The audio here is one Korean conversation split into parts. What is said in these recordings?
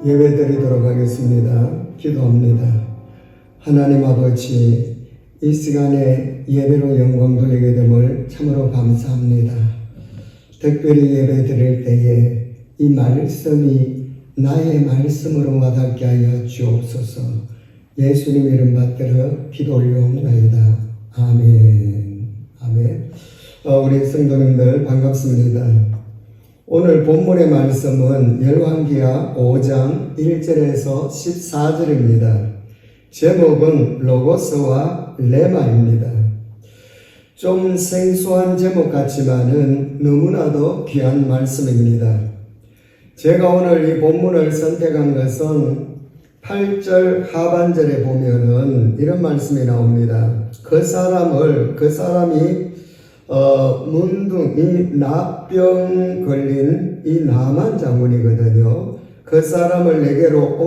예배드리도록 하겠습니다. 기도합니다. 하나님 아버지, 이 시간에 예배로 영광 돌리게 됨을 참으로 감사합니다. 특별히 예배드릴 때에 이 말씀이 나의 말씀으로 와닿게 하여 주옵소서. 예수님 이름 받들어 기도 올려옵나이다. 아멘. 아멘. 우리 성도님들 반갑습니다. 오늘 본문의 말씀은 열왕기하 5장 1절에서 14절입니다. 제목은 로고스와 레마입니다. 좀 생소한 제목 같지만은 너무나도 귀한 말씀입니다. 제가 오늘 이 본문을 선택한 것은 8절 하반절에 보면은 이런 말씀이 나옵니다. 그 사람이 이 나병 걸린 이 나만 장군이거든요. 그 사람을 내게로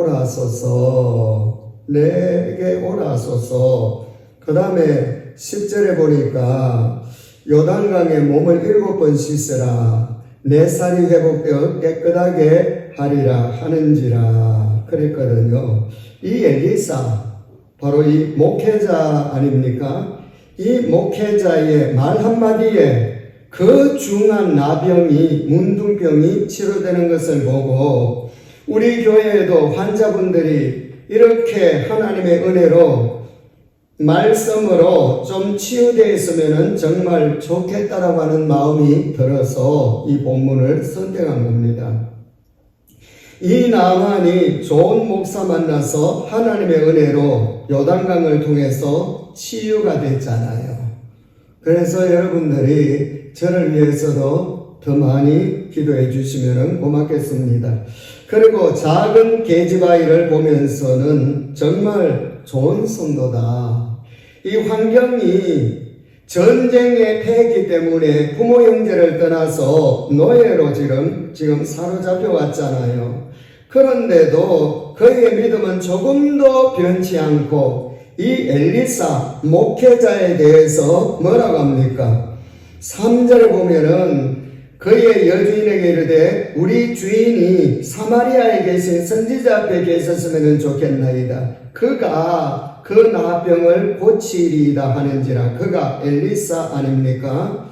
내게 오라소서. 그 다음에 10절에 보니까 요단강에 몸을 7번 씻으라. 내 살이 회복되어 깨끗하게 하리라 하는지라 그랬거든요. 이 엘리사 바로 이 목회자 아닙니까? 이 목회자의 말 한마디에 그 중한 나병이 문둥병이 치료되는 것을 보고 우리 교회에도 환자분들이 이렇게 하나님의 은혜로 말씀으로 좀 치유되어 있으면 정말 좋겠다라고 하는 마음이 들어서 이 본문을 선택한 겁니다. 이 나만이 좋은 목사 만나서 하나님의 은혜로 요단강을 통해서 치유가 됐잖아요. 그래서 여러분들이 저를 위해서도 더 많이 기도해 주시면 고맙겠습니다. 그리고 작은 계집아이를 보면서는 정말 좋은 성도다. 이 환경이 전쟁의 폐기 때문에 부모 형제를 떠나서 노예로 지금 사로잡혀 왔잖아요. 그런데도 그의 믿음은 조금도 변치 않고 이 엘리사 목회자에 대해서 뭐라고 합니까? 3절에 보면은 그의 여주인에게 이르되 우리 주인이 사마리아에 계신 선지자 앞에 계셨으면 좋겠나이다. 그가 그 나병을 고치리이다 하는지라. 그가 엘리사 아닙니까?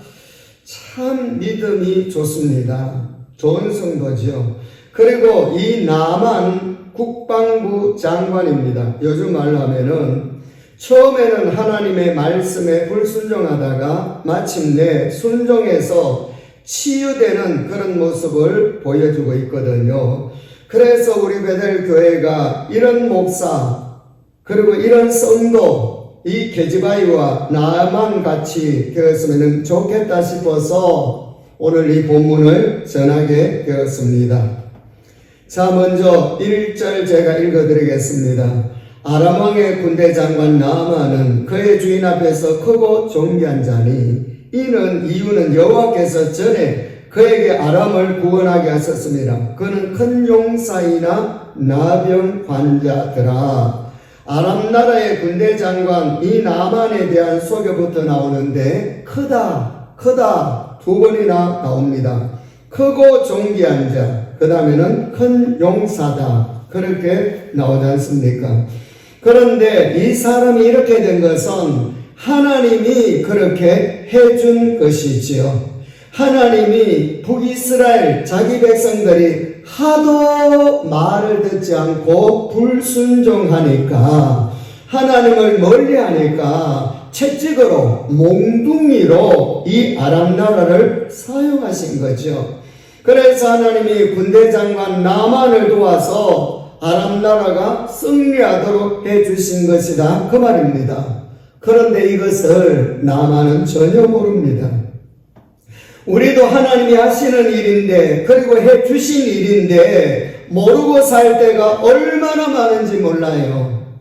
참 믿음이 좋습니다. 좋은 성도죠. 그리고 이 나만 국방부 장관입니다. 요즘 말로 하면은 처음에는 하나님의 말씀에 불순종하다가 마침내 순종해서 치유되는 그런 모습을 보여주고 있거든요. 그래서 우리 베델 교회가 이런 목사 그리고 이런 성도 이 계집아이와 나만 같이 되었으면 좋겠다 싶어서 오늘 이 본문을 전하게 되었습니다. 자, 먼저 1절 제가 읽어드리겠습니다. 아람 왕의 군대 장관 나아만은 그의 주인 앞에서 크고 존귀한 자니 이유는 여호와께서 전에 그에게 아람을 구원하게 하셨습니다. 그는 큰 용사이나 나병 환자더라. 아람 나라의 군대 장관 이 나만에 대한 소개부터 나오는데 크다 두 번이나 나옵니다. 크고 존귀한 자, 그 다음에는 큰 용사다 그렇게 나오지 않습니까? 그런데 이 사람이 이렇게 된 것은 하나님이 그렇게 해준 것이지요. 하나님이 북이스라엘 자기 백성들이 하도 말을 듣지 않고 불순종하니까 하나님을 멀리하니까 채찍으로 몽둥이로 이 아람 나라를 사용하신 거죠. 그래서 하나님이 군대 장관 나만을 도와서 아람 나라가 승리하도록 해주신 것이다 그 말입니다. 그런데 이것을 나만은 전혀 모릅니다. 우리도 하나님이 하시는 일인데 그리고 해주신 일인데 모르고 살 때가 얼마나 많은지 몰라요.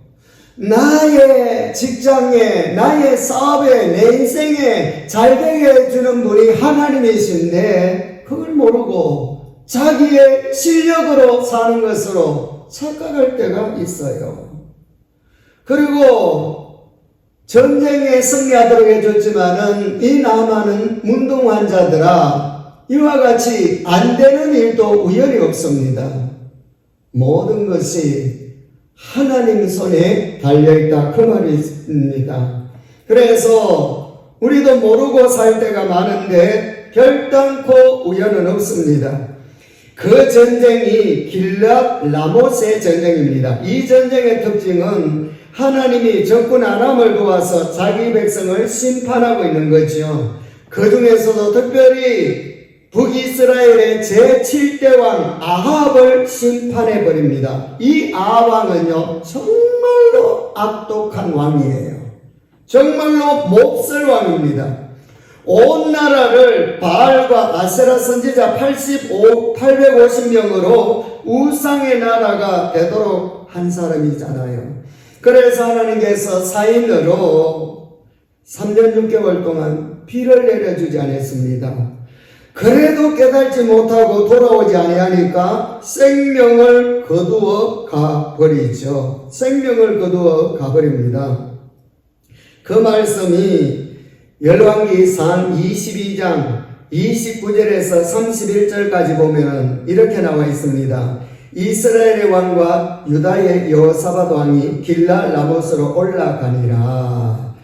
나의 직장에 나의 사업에 내 인생에 잘되게 해주는 분이 하나님이신데 그걸 모르고 자기의 실력으로 사는 것으로 착각할 때가 있어요. 그리고 전쟁에 승리하도록 해줬지만은 이 나만은 문둥 환자들아 이와 같이 안 되는 일도 우연히 없습니다. 모든 것이 하나님 손에 달려있다 그 말입니다. 그래서 우리도 모르고 살 때가 많은데 결단코 우연은 없습니다. 그 전쟁이 길랏 라모스의 전쟁입니다. 이 전쟁의 특징은 하나님이 적군 아람을 도와서 자기 백성을 심판하고 있는 거죠. 그 중에서도 특별히 북이스라엘의 제7대 왕 아합을 심판해 버립니다. 이 아합 왕은요 정말로 악독한 왕이에요. 정말로 몹쓸 왕입니다. 온 나라를 바알과 아세라 선지자 850명으로 우상의 나라가 되도록 한 사람이잖아요. 그래서 하나님께서 사인으로 3년 6개월 동안 비를 내려주지 않았습니다. 그래도 깨달지 못하고 돌아오지 아니하니까 생명을 거두어 가버리죠. 생명을 거두어 가버립니다. 그 말씀이 열왕기상 22장 29절에서 31절까지 보면 이렇게 나와 있습니다. 이스라엘의 왕과 유다의 여호사밧 왕이 길랏 라모스로 올라가니라.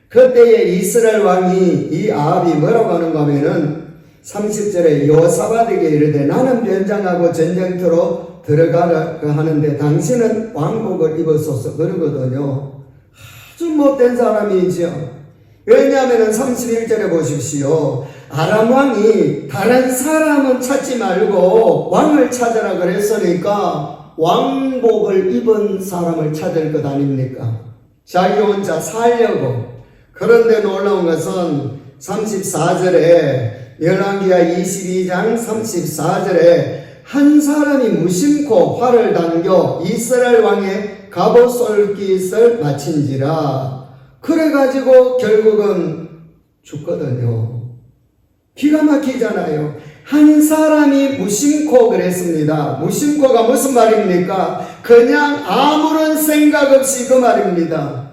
그때에 이스라엘 왕이 이 아합이 뭐라고 하는가 하면은 30절에 여호사밧에게 이르되 나는 변장하고 전쟁터로 들어가라 하는데 당신은 왕복을 입었소서 그러거든요. 아주 못된 사람이죠. 왜냐하면 31절에 보십시오. 아람 왕이 다른 사람은 찾지 말고 왕을 찾으라 그랬으니까 왕복을 입은 사람을 찾을 것 아닙니까? 자기 혼자 살려고. 그런데 놀라운 것은 34절에 열왕기하 22장 34절에 한 사람이 무심코 활을 당겨 이스라엘 왕의 갑옷 솔깃을 마친지라. 그래가지고 결국은 죽거든요. 기가 막히잖아요. 한 사람이 무심코 그랬습니다. 무심코가 무슨 말입니까? 그냥 아무런 생각 없이 그 말입니다.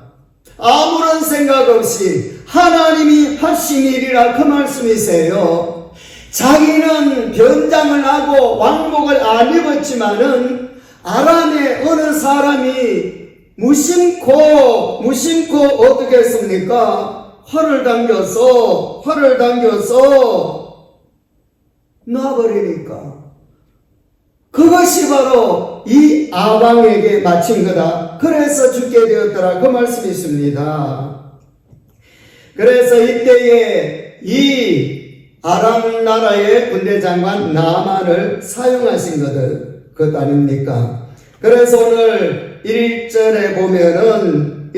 아무런 생각 없이 하나님이 하신 일이라 그 말씀이세요. 자기는 변장을 하고 왕복을 안 입었지만은 아람의 어느 사람이 무심코 어떻게 했습니까? 활을 당겨서 놔버리니까 그것이 바로 이 아방에게 마친 거다. 그래서 죽게 되었더라 그 말씀이 있습니다. 그래서 이때에 이 아람 나라의 군대 장관 나만을 사용하신 것 아닙니까? 그래서 오늘 1절에 보면은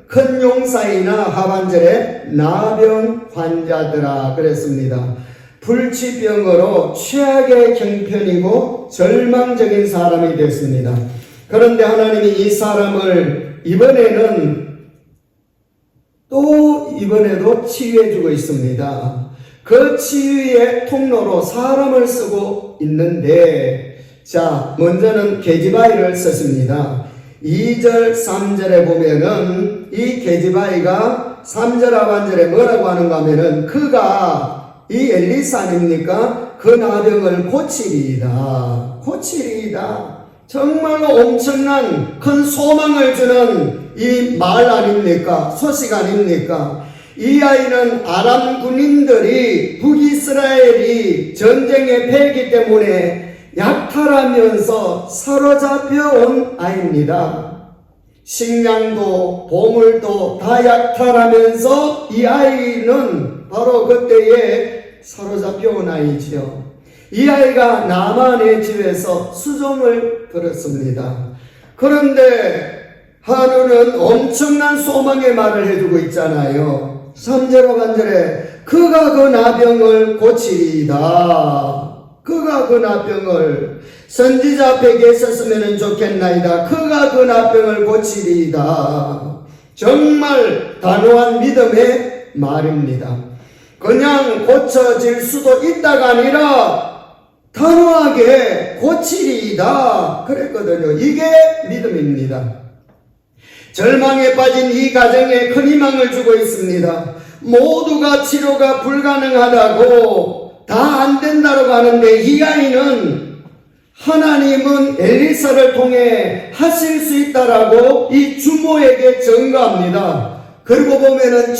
큰 용사이나 하반절에 나병 환자들아 그랬습니다. 불치병으로 최악의 형편이고 절망적인 사람이 됐습니다. 그런데 하나님이 이 사람을 이번에도 치유해주고 있습니다. 그 치유의 통로로 사람을 쓰고 있는데, 자, 먼저는 게지바이를 썼습니다. 2절, 3절에 보면은 이 게지바이가 3절 하반절에 뭐라고 하는가 하면은 그가 이 엘리사 아닙니까? 그 나병을 고치리이다. 정말로 엄청난 큰 소망을 주는 이 말 아닙니까? 소식 아닙니까? 이 아이는 아람 군인들이 북이스라엘이 전쟁에 패했기 때문에 약탈하면서 사로잡혀 온 아이입니다. 식량도 보물도 다 약탈하면서 이 아이는 바로 그때에 사로잡혀 온 아이지요. 이 아이가 나만의 집에서 수종을 들었습니다. 그런데 하루는 엄청난 소망의 말을 해주고 있잖아요. 3절 하반절에 그가 그 나병을 고치리이다. 그가 그 나병을 선지자 앞에 계셨으면 좋겠나이다. 그가 그 나병을 고치리이다. 정말 단호한 믿음의 말입니다. 그냥 고쳐질 수도 있다가 아니라 단호하게 고치리이다 그랬거든요. 이게 믿음입니다. 절망에 빠진 이 가정에 큰 희망을 주고 있습니다. 모두가 치료가 불가능하다고 다 안 된다고 하는데 이 아이는 하나님은 엘리사를 통해 하실 수 있다라고 이 주모에게 증거합니다. 그리고 보면은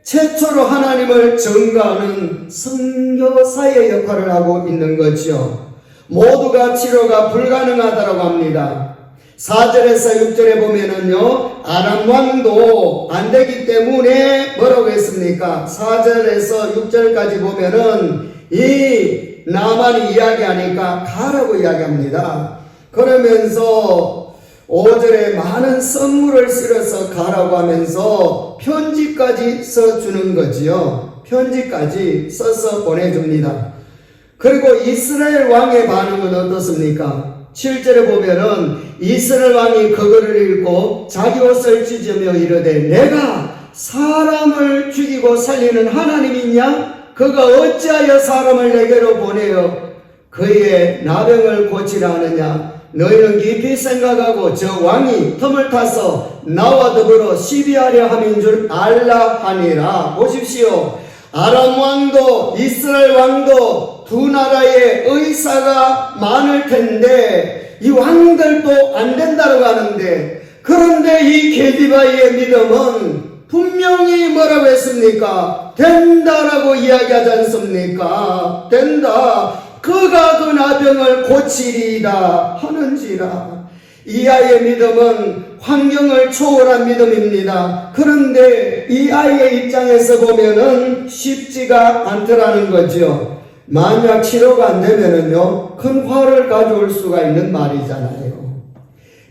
최초로 하나님을 증거하는 선교사의 역할을 하고 있는 거죠. 모두가 치료가 불가능하다고 합니다. 4절에서 6절에 보면은요, 아람 왕도 안 되기 때문에 뭐라고 했습니까? 4절에서 6절까지 보면은 이 나만이 이야기하니까 가라고 이야기합니다. 그러면서 5절에 많은 선물을 실어서 가라고 하면서 편지까지 써주는 거지요. 편지까지 써서 보내줍니다. 그리고 이스라엘 왕의 반응은 어떻습니까? 7절에 보면은 이스라엘 왕이 그거를 읽고 자기 옷을 찢으며 이르되 내가 사람을 죽이고 살리는 하나님이냐? 그가 어찌하여 사람을 내게로 보내어 그의 나병을 고치라 하느냐? 너희는 깊이 생각하고 저 왕이 틈을 타서 나와 더불어 시비하려 함인 줄 알라 하니라. 보십시오. 아람 왕도 이스라엘 왕도 두 나라의 의사가 많을 텐데 이 왕들도 안 된다고 하는데, 그런데 이 게디바의 믿음은 분명히 뭐라고 했습니까? 된다라고 이야기하지 않습니까? 된다. 그가 그 나병을 고치리이다 하는지라. 이 아이의 믿음은 환경을 초월한 믿음입니다. 그런데 이 아이의 입장에서 보면은 쉽지가 않더라는 거죠. 만약 치료가 안 되면은요, 큰 화를 가져올 수가 있는 말이잖아요.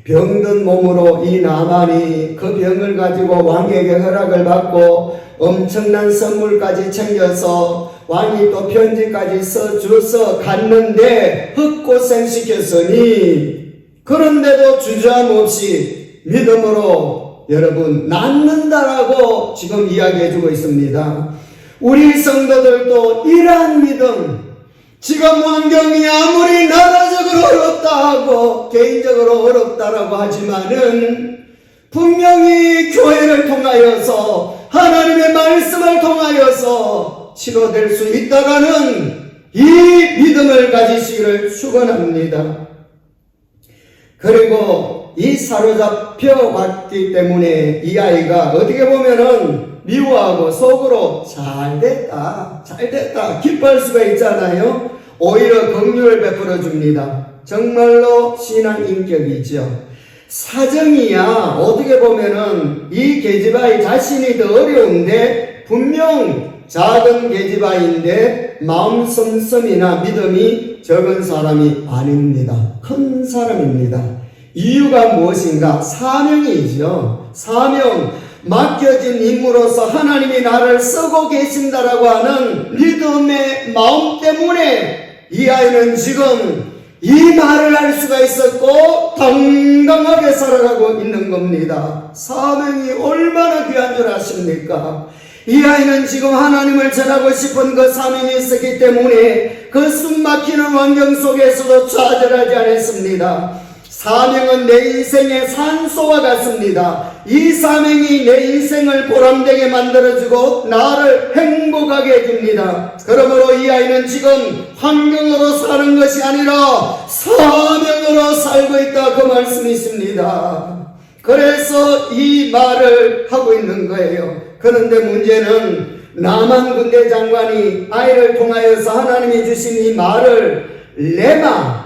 병든 몸으로 이 나만이 그 병을 가지고 왕에게 허락을 받고 엄청난 선물까지 챙겨서 왕이 또 편지까지 써줘서 갔는데 헛고생시켰으니, 그런데도 주저함 없이 믿음으로 여러분 낫는다라고 지금 이야기해주고 있습니다. 우리 성도들도 이러한 믿음, 지금 환경이 아무리 나라적으로 어렵다 하고 개인적으로 어렵다라고 하지만은 분명히 교회를 통하여서 하나님의 말씀을 통하여서 치료될 수 있다라는 이 믿음을 가지시기를 축원합니다. 그리고 이 사로잡혀 왔기 때문에 이 아이가 어떻게 보면은 미워하고 속으로 잘됐다 기뻐할 수가 있잖아요. 오히려 긍휼을 베풀어 줍니다. 정말로 신앙 인격이죠. 사정이야 어떻게 보면은 이 계집아이 자신이 더 어려운데 분명 작은 계집아이인데 마음 씀씀이나 믿음이 적은 사람이 아닙니다. 큰 사람입니다. 이유가 무엇인가? 사명이죠. 사명, 맡겨진 임무로서 하나님이 나를 쓰고 계신다라고 하는 믿음의 마음 때문에 이 아이는 지금 이 말을 할 수가 있었고 당당하게 살아가고 있는 겁니다. 사명이 얼마나 귀한 줄 아십니까? 이 아이는 지금 하나님을 전하고 싶은 그 사명이 있었기 때문에 그 숨막히는 환경 속에서도 좌절하지 않았습니다. 사명은 내 인생의 산소와 같습니다. 이 사명이 내 인생을 보람되게 만들어주고 나를 행복하게 해줍니다. 그러므로 이 아이는 지금 환경으로 사는 것이 아니라 사명으로 살고 있다, 그 말씀이 있습니다. 그래서 이 말을 하고 있는 거예요. 그런데 문제는 나만 군대 장관이 아이를 통하여서 하나님이 주신 이 말을 레마,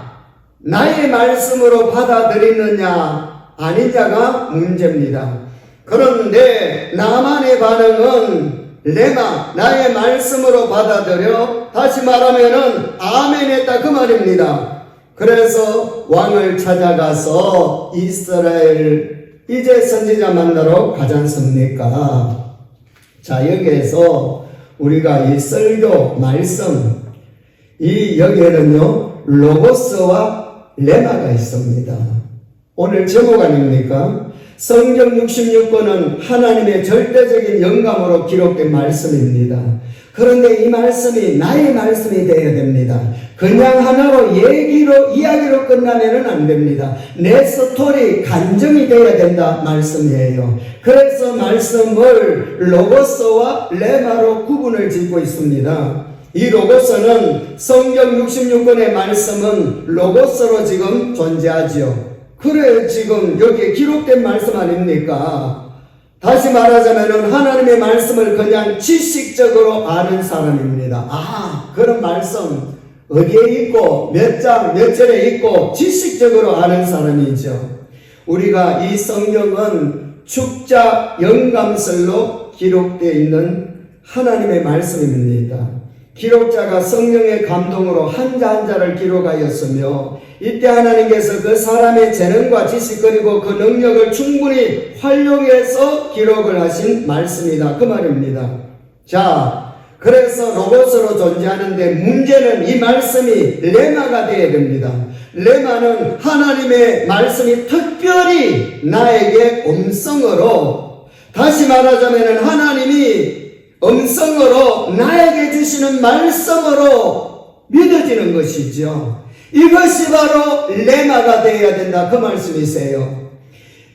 나의 말씀으로 받아들이느냐 아니냐가 문제입니다. 그런데 나만의 반응은 레마, 나의 말씀으로 받아들여, 다시 말하면은 아멘 했다 그 말입니다. 그래서 왕을 찾아가서 이스라엘 이제 선지자 만나러 가지 않습니까? 자, 여기에서 우리가 이 설교 말씀, 이 여기에는요 로고스와 레마가 있습니다. 오늘 제목 아닙니까? 성경 66권은 하나님의 절대적인 영감으로 기록된 말씀입니다. 그런데 이 말씀이 나의 말씀이 되어야 됩니다. 그냥 하나로 이야기로 끝나면은 안 됩니다. 내 스토리, 간증이 되어야 된다 말씀이에요. 그래서 말씀을 로고스와 레마로 구분을 짓고 있습니다. 이 로고스는 성경 66권의 말씀은 로고스로 지금 존재하지요. 그래 지금 여기에 기록된 말씀 아닙니까? 다시 말하자면 하나님의 말씀을 그냥 지식적으로 아는 사람입니다. 그런 말씀 어디에 있고 몇 장 몇 절에 있고 지식적으로 아는 사람이죠. 우리가 이 성경은 축자 영감설로 기록되어 있는 하나님의 말씀입니다. 기록자가 성령의 감동으로 한자 한자를 기록하였으며 이때 하나님께서 그 사람의 재능과 지식 그리고 그 능력을 충분히 활용해서 기록을 하신 말씀이다 그 말입니다. 자, 그래서 로고스로 존재하는데 문제는 이 말씀이 레마가 되어야 됩니다. 레마는 하나님의 말씀이 특별히 나에게 음성으로, 다시 말하자면 하나님이 음성으로 나에게 주시는 말씀으로 믿어지는 것이죠. 이것이 바로 레마가 되어야 된다 그 말씀이세요.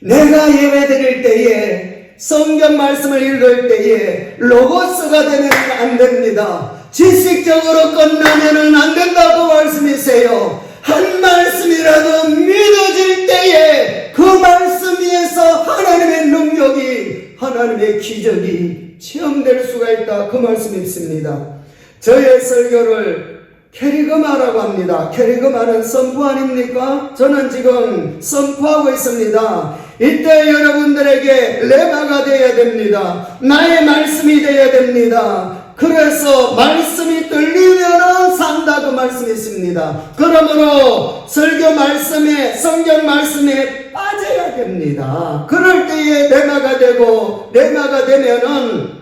내가 예배 드릴 때에 성경 말씀을 읽을 때에 로고스가 되면 안 됩니다. 지식적으로 끝나면 안 된다고 말씀이세요. 한 말씀이라도 믿어질 때에 그 말씀 위에서 하나님의 능력이, 하나님의 기적이 체험될 수가 있다 그 말씀이 있습니다. 저의 설교를 캐리그마라고 합니다. 캐리그마는 선포 아닙니까? 저는 지금 선포하고 있습니다. 이때 여러분들에게 레마가 되어야 됩니다. 나의 말씀이 되어야 됩니다. 그래서 말씀이 들리면 산다 그 말씀이 있습니다. 그러므로 설교 말씀에, 성경 말씀에 빠져야 됩니다. 그럴 때에 레마가 되고, 레마가 되면은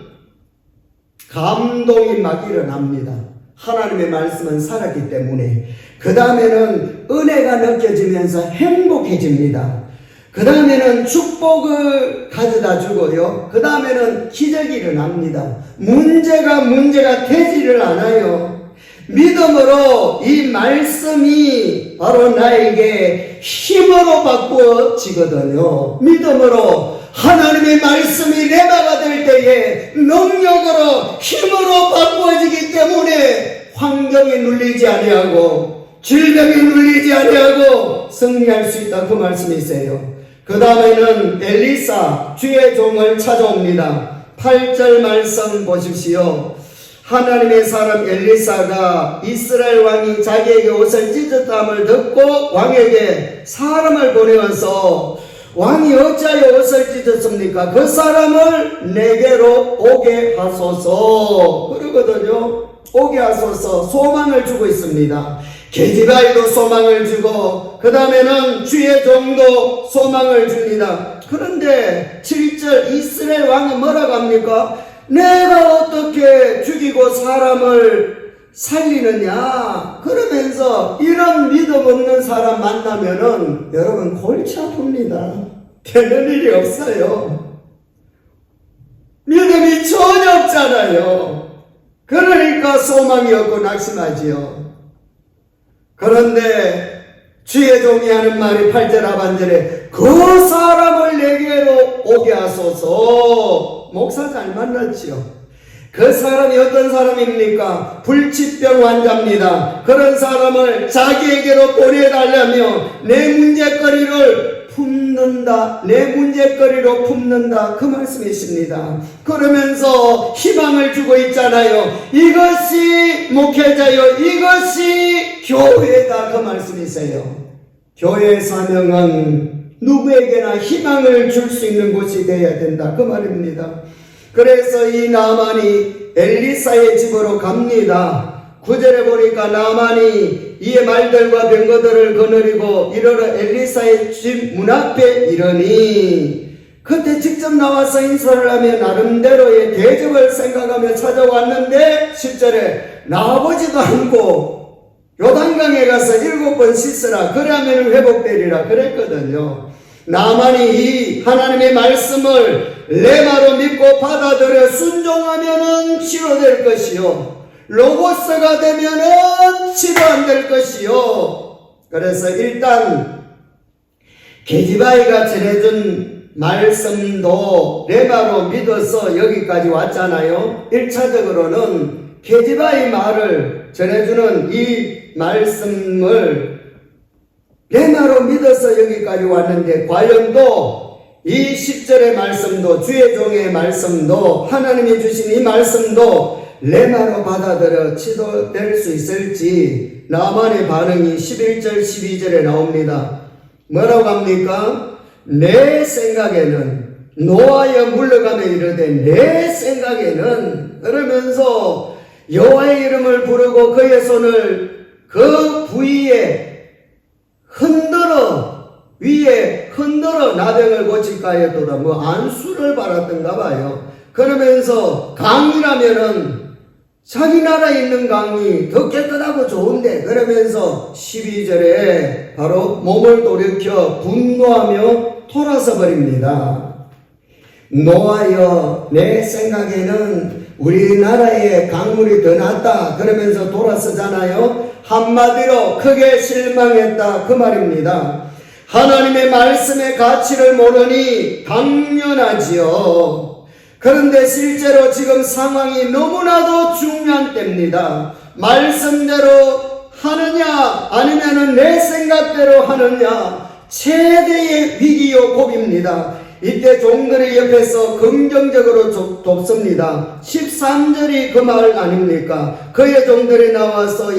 감동이 막 일어납니다. 하나님의 말씀은 살았기 때문에. 그 다음에는 은혜가 느껴지면서 행복해집니다. 그 다음에는 축복을 가져다 주고요. 그 다음에는 기적이 일어납니다. 문제가 되지를 않아요. 믿음으로 이 말씀이 바로 나에게 힘으로 바꾸어지거든요. 믿음으로 하나님의 말씀이 레마가 될 때에 능력으로 힘으로 바꾸어지기 때문에 환경이 눌리지 아니하고 질병이 눌리지 아니하고 승리할 수 있다 그 말씀이세요. 그 다음에는 엘리사 주의 종을 찾아옵니다. 8절 말씀 보십시오. 하나님의 사람 엘리사가 이스라엘 왕이 자기에게 옷을 찢었다함을 듣고 왕에게 사람을 보내어서 왕이 어찌하여 옷을 찢었습니까? 그 사람을 내게로 오게 하소서 그러거든요. 오게 하소서 소망을 주고 있습니다. 게디바이도 소망을 주고 그 다음에는 주의 종도 소망을 줍니다. 그런데 7절 이스라엘 왕은 뭐라고 합니까? 내가 어떻게 죽이고 사람을 살리느냐? 그러면서 이런 믿음 없는 사람 만나면은 여러분 골치 아픕니다. 되는 일이 없어요. 믿음이 전혀 없잖아요. 그러니까 소망이 없고 낙심하지요. 그런데 주의 종이 하는 말이 8절 하반절에 그 사람을 내게로 오게 하소서. 목사 잘 만났지요. 그 사람이 어떤 사람입니까? 불치병 환자입니다. 그런 사람을 자기에게로 보내달라며 내 문제거리를 품는다. 내 문제거리로 품는다. 그 말씀이십니다. 그러면서 희망을 주고 있잖아요. 이것이 목회자요. 이것이 교회다. 그 말씀이세요. 교회의 사명은 누구에게나 희망을 줄 수 있는 곳이 되어야 된다. 그 말입니다. 그래서 이 나만이 엘리사의 집으로 갑니다. 9절에 보니까 나만이 이의 말들과 병거들을 거느리고 이르러 엘리사의 집 문 앞에 이르니 그때 직접 나와서 인사를 하며 나름대로의 대접을 생각하며 찾아왔는데 10절에 나아보지도 않고 요단강에 가서 7번 씻으라 그러면 회복되리라 그랬거든요. 나만이 이 하나님의 말씀을 레마로 믿고 받아들여 순종하면은 치료될 것이요 로고스가 되면은 치료 안 될 것이요. 그래서 일단 게디바이가 전해준 말씀도 레마로 믿어서 여기까지 왔잖아요. 1차적으로는 케지바의 말을 전해주는 이 말씀을 레마로 믿어서 여기까지 왔는데, 과연 또 이 10절의 말씀도, 주의 종의 말씀도, 하나님이 주신 이 말씀도 레마로 받아들여 치도될 수 있을지, 나만의 반응이 11절 12절에 나옵니다. 뭐라고 합니까? 내 생각에는, 노하여 물러가며 이르되 내 생각에는, 그러면서 여호와의 이름을 부르고 그의 손을 그 부위에 위에 흔들어 나병을 고칠까 하였도다. 뭐 안수를 받았던가 봐요. 그러면서 강이라면은 자기 나라에 있는 강이 더 깨끗하고 좋은데, 그러면서 12절에 바로 몸을 돌이켜 분노하며 돌아서 버립니다. 노하여 내 생각에는 우리나라의 강물이 더 낫다 그러면서 돌아서잖아요. 한마디로 크게 실망했다 그 말입니다. 하나님의 말씀의 가치를 모르니 당연하지요. 그런데 실제로 지금 상황이 너무나도 중요한 때입니다. 말씀대로 하느냐 아니면 내 생각대로 하느냐, 최대의 위기요 고비입니다. 이때 종들이 옆에서 긍정적으로 돕습니다. 13절이 그 말 아닙니까? 그의 종들이 나와서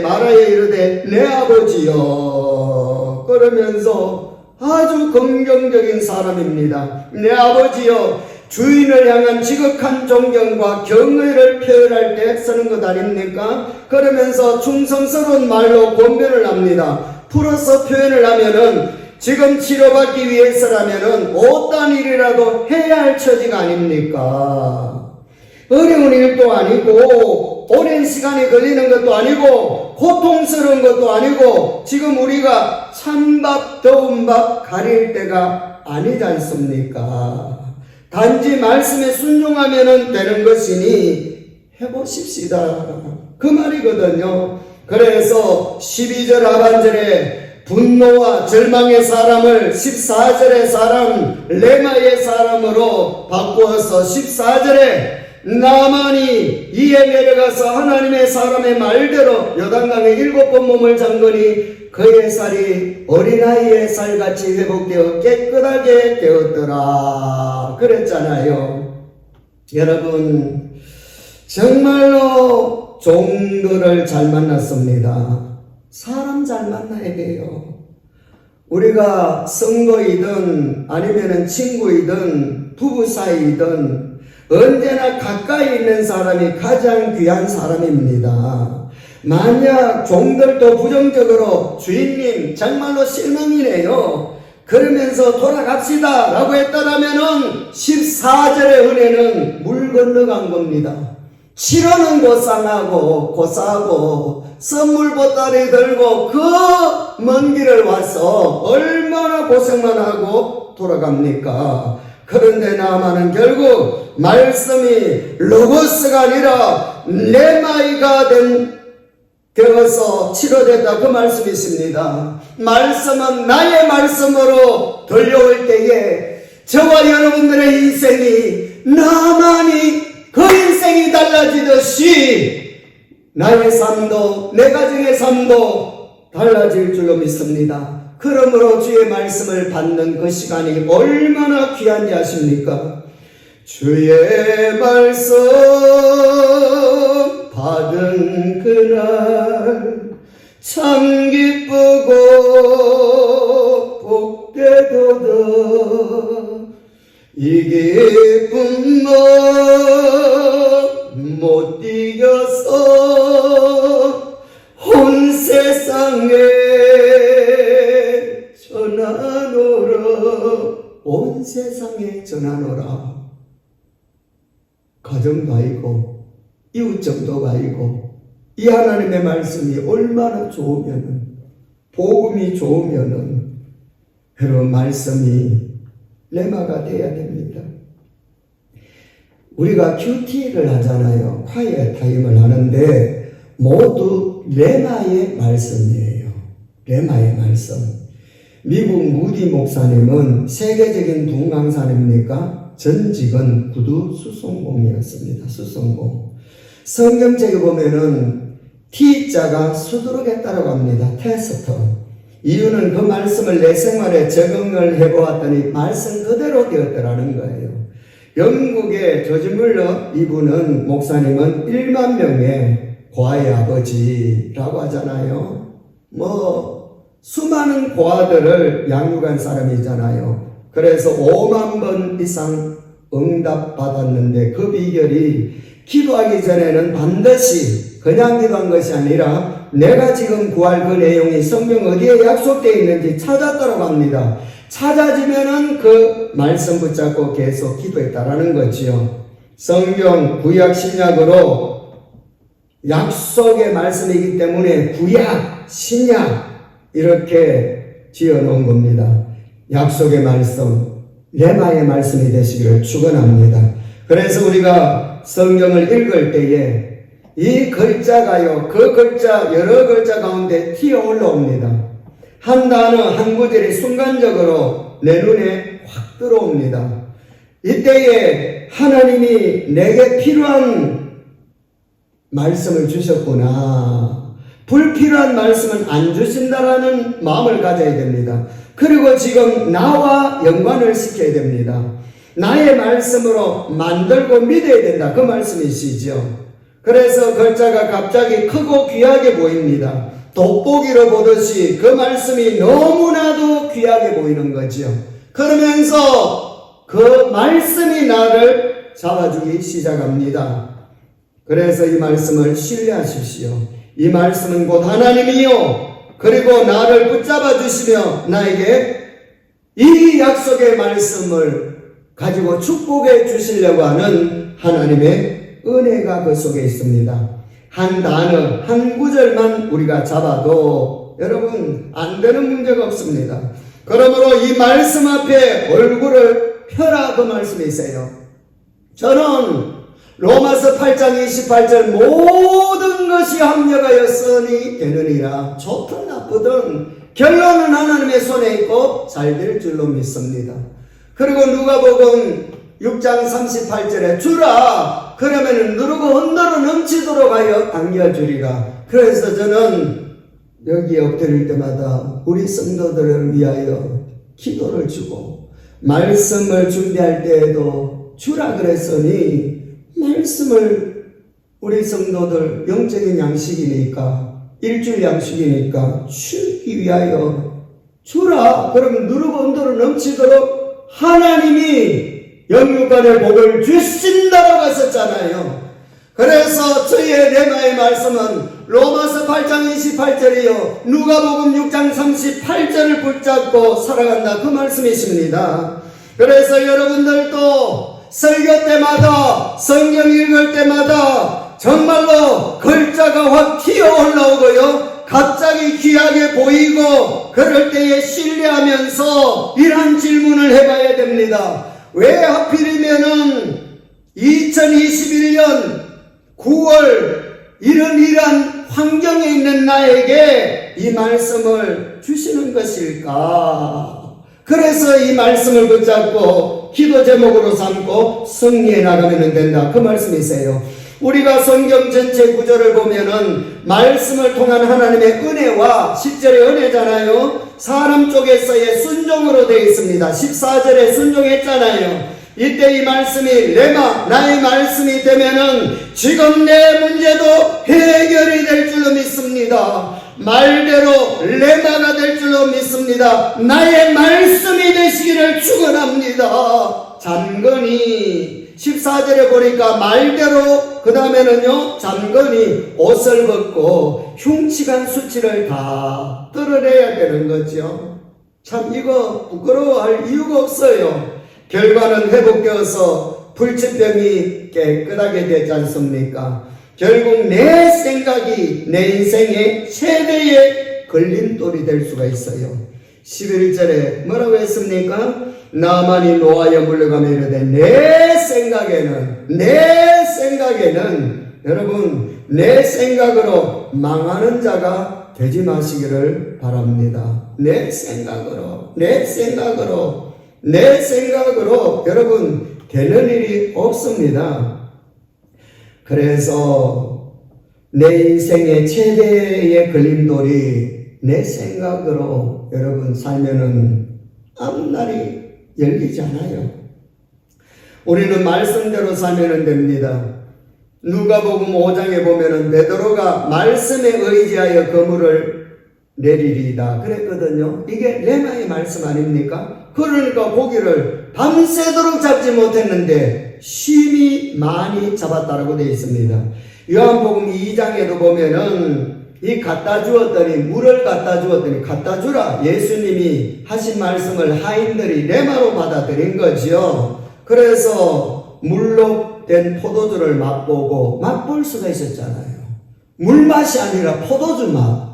말하여 이르되 내 아버지여, 그러면서 아주 긍정적인 사람입니다. 내 아버지여, 주인을 향한 지극한 존경과 경의를 표현할 때 쓰는 것 아닙니까? 그러면서 충성스러운 말로 권면을 합니다. 풀어서 표현을 하면은 지금 치료받기 위해서라면은 어떤 일이라도 해야 할 처지가 아닙니까? 어려운 일도 아니고 오랜 시간이 걸리는 것도 아니고 고통스러운 것도 아니고 지금 우리가 찬밥 더운 밥 가릴 때가 아니지 않습니까? 단지 말씀에 순종하면 되는 것이니 해보십시다 그 말이거든요. 그래서 12절 하반절에 분노와 절망의 사람을 14절의 사람, 레마의 사람으로 바꾸어서 14절에 나만이 이에 내려가서 하나님의 사람의 말대로 요단강에 7번 몸을 잠그니 그의 살이 어린아이의 살같이 회복되어 깨끗하게 되었더라 그랬잖아요. 여러분, 정말로 종들을 잘 만났습니다. 사람 잘 만나야 돼요. 우리가 선거이든 아니면 친구이든 부부 사이이든 언제나 가까이 있는 사람이 가장 귀한 사람입니다. 만약 종들도 부정적으로 주인님 정말로 실망이네요 그러면서 돌아갑시다 라고 했다라면은 14절의 은혜는 물 건너간 겁니다. 치료는 고상하고 선물 보따리 들고 그 먼 길을 와서 얼마나 고생만 하고 돌아갑니까? 그런데 나만은 결국 말씀이 로고스가 아니라 레마이가 되어서 치료됐다 그 말씀이 있습니다. 말씀은 나의 말씀으로 들려올 때에 저와 여러분들의 인생이 나만이 그 인생이 달라지듯이 나의 삶도 내 가정의 삶도 달라질 줄로 믿습니다. 그러므로 주의 말씀을 받는 그 시간이 얼마나 귀한지 아십니까? 주의 말씀 받은 그날 참 기쁘고 복되도다. 이 기쁨 못 이겨서 온 세상에 전하노라. 온 세상에 전하노라. 가정도 아니고 이웃정도가 아니고 이 하나님의 말씀이 얼마나 좋으면은, 복음이 좋으면은 여러분 말씀이 레마가 돼야 됩니다. 우리가 큐티를 하잖아요. 콰이어 타임을 하는데 모두 레마의 말씀이에요. 레마의 말씀. 미국 무디 목사님은 세계적인 동강사입니까? 전직은 구두 수송공이었습니다. 수송공. 성경책에 보면은 T자가 수두룩했다고 합니다. 테스트. 이유는 그 말씀을 내 생활에 적응을 해보았더니 말씀 그대로 되었더라는 거예요. 영국의 조지 물러 이분은 목사님은 1만 명의 고아의 아버지라고 하잖아요. 수많은 고아들을 양육한 사람이잖아요. 그래서 5만 번 이상 응답받았는데 그 비결이 기도하기 전에는 반드시 그냥 기도한 것이 아니라 내가 지금 구할 그 내용이 성경 어디에 약속되어 있는지 찾았다고 합니다. 찾아지면은 그 말씀 붙잡고 계속 기도했다라는 거지요. 성경 구약 신약으로 약속의 말씀이기 때문에 구약 신약 이렇게 지어놓은 겁니다. 약속의 말씀, 레마의 말씀이 되시기를 축원합니다. 그래서 우리가 성경을 읽을 때에 이 글자가요, 그 글자, 여러 글자 가운데 튀어 올라옵니다. 한 단어, 한 구절이 순간적으로 내 눈에 확 들어옵니다. 이때에 하나님이 내게 필요한 말씀을 주셨구나. 불필요한 말씀은 안 주신다라는 마음을 가져야 됩니다. 그리고 지금 나와 연관을 시켜야 됩니다. 나의 말씀으로 만들고 믿어야 된다. 그 말씀이시죠. 그래서 글자가 갑자기 크고 귀하게 보입니다. 돋보기로 보듯이 그 말씀이 너무나도 귀하게 보이는 거죠. 그러면서 그 말씀이 나를 잡아주기 시작합니다. 그래서 이 말씀을 신뢰하십시오. 이 말씀은 곧 하나님이요. 그리고 나를 붙잡아 주시며 나에게 이 약속의 말씀을 가지고 축복해 주시려고 하는 하나님의 은혜가 그 속에 있습니다. 한 단어, 한 구절만 우리가 잡아도 여러분 안 되는 문제가 없습니다. 그러므로 이 말씀 앞에 얼굴을 펴라 그 말씀이세요. 저는 로마서 8장 28절 모든 것이 합력하였으니 되느니라. 좋든 나쁘든 결론은 하나님의 손에 있고 잘 될 줄로 믿습니다. 그리고 누가복음 6장 38절에 주라 그러면 누르고 흔들어 넘치도록 하여 당겨주리라. 그래서 저는 여기에 엎드릴 때마다 우리 성도들을 위하여 기도를 주고 말씀을 준비할 때에도 주라 그랬으니 말씀을 우리 성도들 영적인 양식이니까 일주일 양식이니까 주기 위하여 주라. 그러면 누르고 흔들어 넘치도록 하나님이 영육간의 복을 주신다고 하셨잖아요. 그래서 저희의 레마의 말씀은 로마서 8장 28절이요 누가복음 6장 38절을 붙잡고 살아간다 그 말씀이십니다. 그래서 여러분들도 설교 때마다 성경 읽을 때마다 정말로 글자가 확 튀어 올라오고요 갑자기 귀하게 보이고 그럴 때에 신뢰하면서 이런 질문을 해봐야 됩니다. 왜 하필이면은 2021년 9월 이런 환경에 있는 나에게 이 말씀을 주시는 것일까? 그래서 이 말씀을 붙잡고 기도 제목으로 삼고 승리해 나가면 된다. 그 말씀이세요. 우리가 성경 전체 구절을 보면은 말씀을 통한 하나님의 은혜와 10절의 은혜잖아요. 사람 쪽에서의 순종으로 되어 있습니다. 14절에 순종했잖아요. 이때 이 말씀이 레마 나의 말씀이 되면은 지금 내 문제도 해결이 될 줄로 믿습니다. 말대로 레마가 될 줄로 믿습니다. 나의 말씀이 되시기를 축원합니다. 잠건이 14절에 보니까 말대로 그 다음에는요 잠건이 옷을 벗고 흉측한 수치를 다 떨어내야 되는 거죠. 참 이거 부끄러워할 이유가 없어요. 결과는 회복되어서 불치병이 깨끗하게 되지 않습니까? 결국 내 생각이 내 인생의 최대의 걸림돌이 될 수가 있어요. 11절에 뭐라고 했습니까? 나만이 노하여 물러가며 이르되 내 생각에는 여러분 내 생각으로 망하는 자가 되지 마시기를 바랍니다. 내 생각으로 여러분 되는 일이 없습니다. 그래서 내 인생의 최대의 걸림돌이 내 생각으로 여러분 살면은 앞날이 열리지 않아요. 우리는 말씀대로 살면 됩니다. 누가복음 5장에 보면은 베드로가 말씀에 의지하여 그물을 내리리다 그랬거든요. 이게 레마의 말씀 아닙니까? 그러니까 고기를 밤새도록 잡지 못했는데 심히 많이 잡았다라고 되어 있습니다. 요한복음 2장에도 보면은 이 갖다 주었더니 물을 갖다 주었더니 갖다 주라 예수님이 하신 말씀을 하인들이 레마로 받아들인 거지요. 그래서 물로 된 포도주를 맛볼 수가 있었잖아요. 물맛이 아니라 포도주 맛.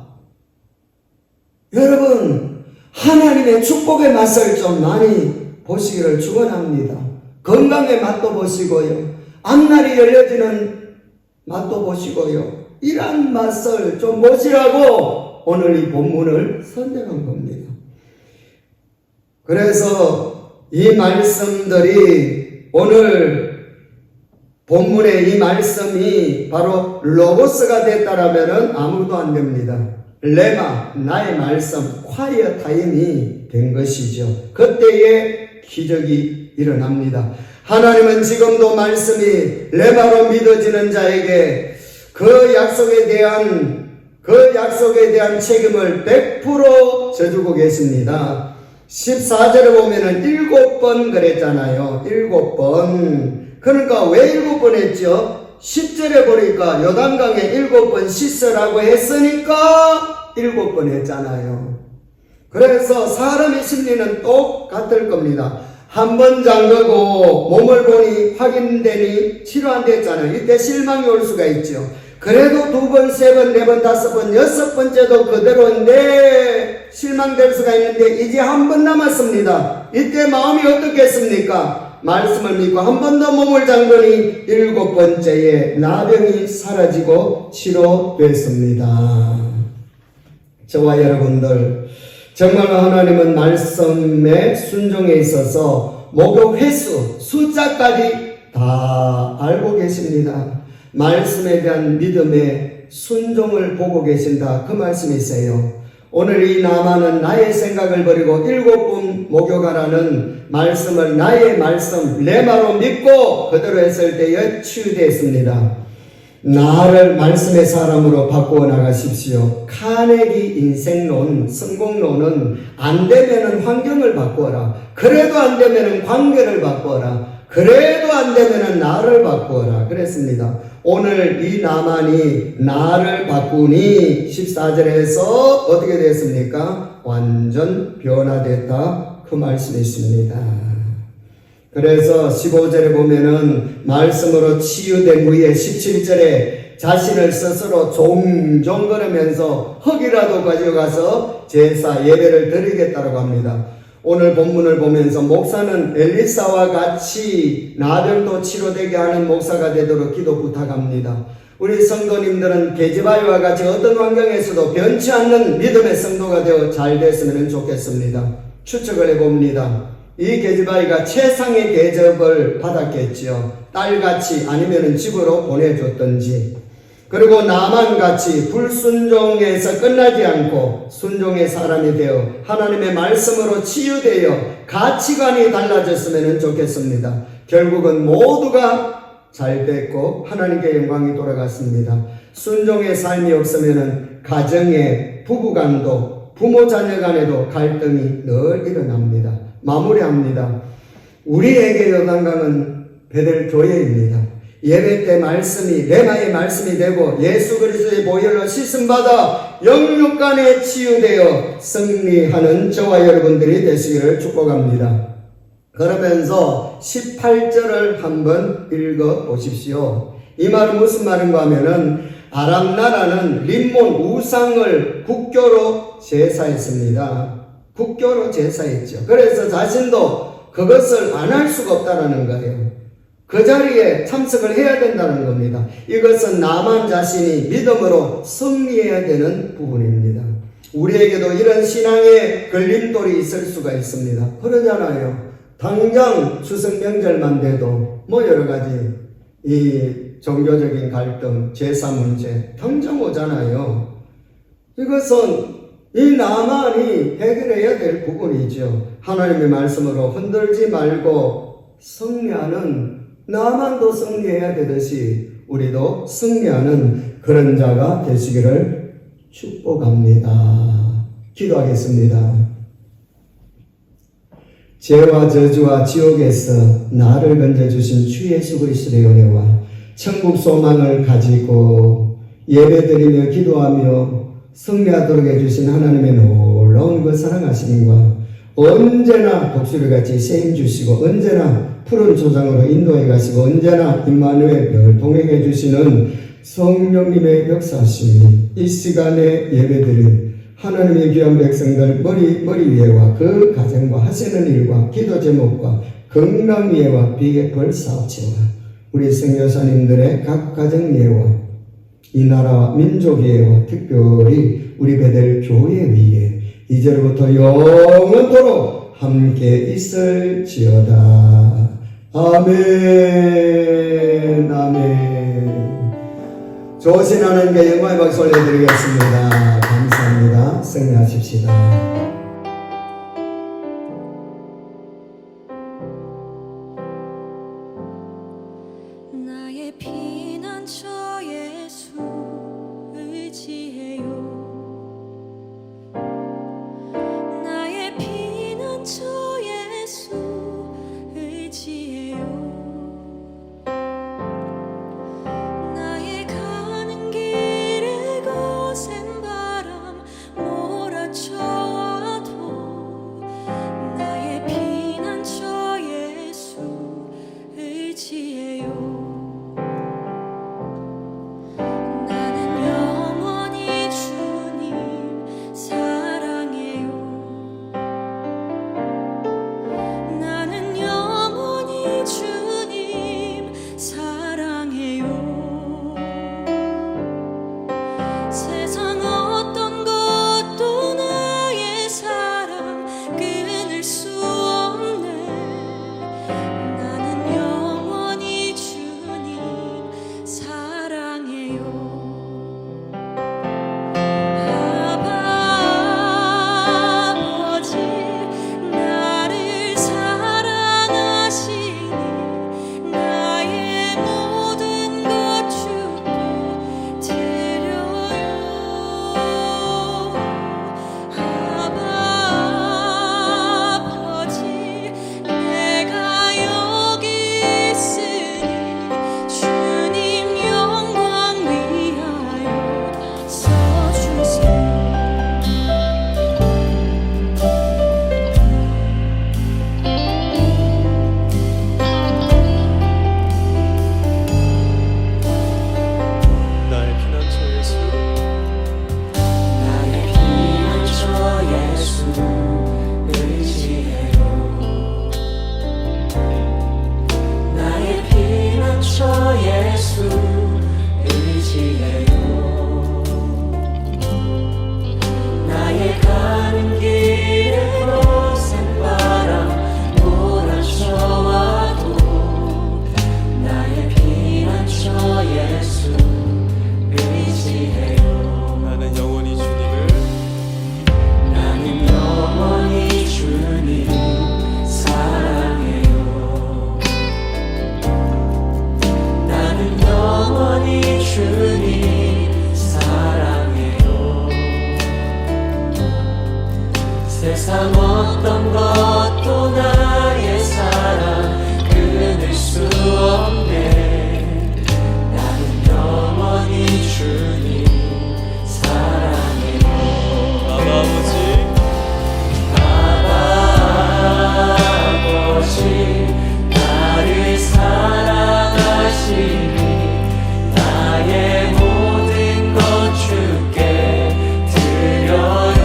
여러분 하나님의 축복의 맛을 좀 많이 보시기를 축원합니다. 건강의 맛도 보시고요. 앞날이 열려지는 맛도 보시고요. 이러한 맛을 좀 보시라고 오늘 이 본문을 선택한 겁니다. 그래서 이 말씀들이 오늘 본문의 이 말씀이 바로 로고스가 됐다라면 아무도 안 됩니다. 레마, 나의 말씀, 콰이어 타임이 된 것이죠. 그때에 기적이 일어납니다. 하나님은 지금도 말씀이 레마로 믿어지는 자에게 그 약속에 대한 책임을 100% 져주고 계십니다. 14절에 보면은 7번 그랬잖아요. 7번. 그러니까 왜 7번 했죠? 10절에 보니까 요단강에 7번 씻으라고 했으니까 7번 했잖아요. 그래서 사람의 심리는 똑같을 겁니다. 한 번 잠그고 몸을 보니 확인되니 치료 안 됐잖아요. 이때 실망이 올 수가 있죠. 그래도 2번, 3번, 4번, 5번, 6번째도 그대로인데 실망될 수가 있는데 이제 한 번 남았습니다. 이때 마음이 어떻겠습니까? 말씀을 믿고 한 번 더 몸을 잠그니 7번째에 나병이 사라지고 치료됐습니다. 저와 여러분들 정말 하나님은 말씀의 순종에 있어서 목욕 횟수, 숫자까지 다 알고 계십니다. 말씀에 대한 믿음의 순종을 보고 계신다. 그 말씀이 있어요. 오늘 이 나만은 나의 생각을 버리고 7번 목욕하라는 말씀을 나의 말씀 레마로 믿고 그대로 했을 때에 치유되었습니다. 나를 말씀의 사람으로 바꾸어 나가십시오. 카네기 인생론, 성공론은 안 되면은 환경을 바꾸어라. 그래도 안 되면은 관계를 바꾸어라. 그래도 안 되면은 나를 바꾸어라. 그랬습니다. 오늘 이 나만이 나를 바꾸니 14절에서 어떻게 됐습니까? 완전 변화됐다. 그 말씀이 있습니다. 그래서 15절에 보면은 말씀으로 치유된 후에 17절에 자신을 스스로 종종 걸으면서 흙이라도 가져가서 제사 예배를 드리겠다고 합니다. 오늘 본문을 보면서 목사는 엘리사와 같이 나병도 치료되게 하는 목사가 되도록 기도 부탁합니다. 우리 성도님들은 게즈바이와 같이 어떤 환경에서도 변치 않는 믿음의 성도가 되어 잘 됐으면 좋겠습니다. 추측을 해봅니다. 이 게즈바이가 최상의 대접을 받았겠지요. 딸같이 아니면 집으로 보내줬던지. 그리고 나만같이 불순종에서 끝나지 않고 순종의 사람이 되어 하나님의 말씀으로 치유되어 가치관이 달라졌으면 좋겠습니다. 결국은 모두가 잘 됐고 하나님께 영광이 돌아갔습니다. 순종의 삶이 없으면 가정의 부부간도 부모 자녀 간에도 갈등이 늘 일어납니다. 마무리합니다. 우리에게 요단강은 베델 교회입니다. 예배 때 말씀이 레마의 말씀이 되고 예수 그리스도의 보혈로 씻음받아 영육간에 치유되어 승리하는 저와 여러분들이 되시기를 축복합니다. 그러면서 18절을 한번 읽어 보십시오. 이 말은 무슨 말인가 하면은 아람 나라는 림몬 우상을 국교로 제사했습니다. 국교로 제사했죠. 그래서 자신도 그것을 안 할 수가 없다는 거예요. 그 자리에 참석을 해야 된다는 겁니다. 이것은 나만 자신이 믿음으로 승리해야 되는 부분입니다. 우리에게도 이런 신앙의 걸림돌이 있을 수가 있습니다. 그러잖아요. 당장 추석 명절만 돼도 뭐 여러 가지 이 종교적인 갈등, 제사 문제 당장 오잖아요. 이것은 이 나만이 해결해야 될 부분이죠. 하나님의 말씀으로 흔들지 말고 승리하는, 나만도 승리해야 되듯이 우리도 승리하는 그런 자가 되시기를 축복합니다. 기도하겠습니다. 죄와 저주와 지옥에서 나를 건져주신 주 예수 그리스도의 은혜와 천국 소망을 가지고 예배드리며 기도하며 승리하도록 해주신 하나님의 놀라운 그 사랑하심과 언제나 독수리같이 세임 주시고 언제나 푸른 초장으로 인도해 가시고 언제나 임마누엘 별 동행해 주시는 성령님의 역사하심이 이 시간에 예배드린 하나님의 귀한 백성들 머리 위에와 그 가정과 하시는 일과 기도 제목과 건강 예와 비계벌 사업체와 우리 선교사님들의 각 가정 예와 이 나라와 민족 예와 특별히 우리 베델 교회 위에 이제로부터 영원토록 함께 있을지어다. 아멘. 아멘. 좋으신 하나님께 영광의 박수 올려드리겠습니다. 감사합니다. 승리하십시다. 나의 피난처 예수 의지해요. 나의 피난처 예수 의지해요. 나의 가는 길에 거센 바람 몰아쳐와도 나의 피난처 예수 의지해요. 세상 어떤 것도 나의 사랑 끊을 수 없네. 나는 영원히 주님 사랑해요. 아버지 나를 사랑하시니 나의 모든 것 주께 드려요. 아버지 내가 여기 있으니 주님 영광 위하여 서주세요. 나의 피난처 예수 나의 피난처 예수 의지해요. 나의 피난처 예수 의지해요. 나의 가는 길에 거센 바람 몰아쳐와도 나의 피난처 예수 의지해요. 나는 영원히 주님을 나는 영원히 주님 사랑해요. 나는 영원히 주님 사랑해요. 세상 어떤 것도 나의 사랑 끊을 수 없네. 나는 영원히 주님 사랑해요. 아버지 아버지 나를 사랑하시니 나의 모든 것 주께 드려요.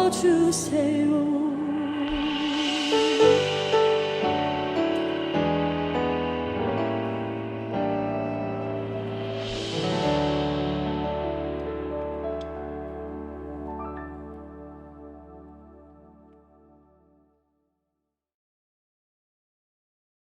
주세요.